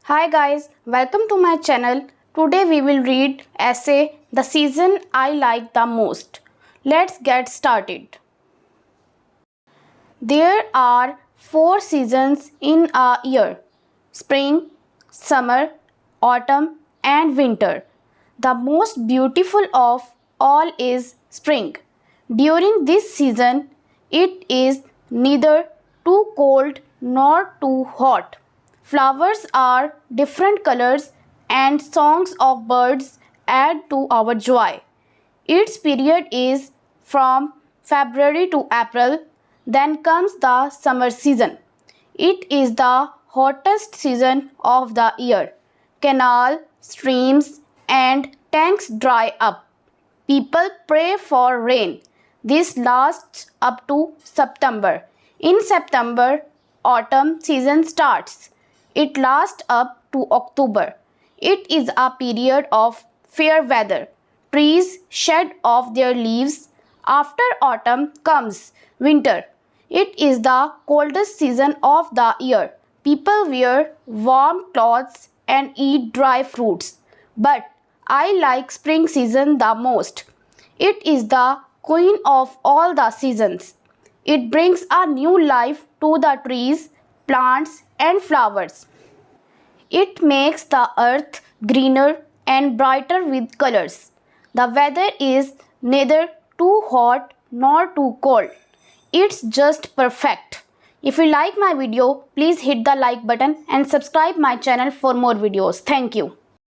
Hi guys, welcome to my channel. Today we will read essay The Season I Like the Most. Let's get started. There are 4 seasons in a year: spring, summer, autumn and winter. The most beautiful of all is spring. During this season, it is neither too cold nor too hot. Flowers are different colors and songs of birds add to our joy. Its period is from February to April. Then comes the summer season. It is the hottest season of the year. Canals, streams and tanks dry up. People pray for rain. This lasts up to September. In September, autumn season starts. It lasts up to October. It is a period of fair weather. Trees shed off their leaves. After autumn comes winter. It is the coldest season of the year. People wear warm clothes and eat dry fruits. But I like spring season the most. It is the queen of all the seasons. It brings a new life to the trees, plants and flowers. It makes the earth greener and brighter with colors. The weather is neither too hot nor too cold. It's just perfect. If you like my video, please hit the like button and subscribe my channel for more videos. Thank you.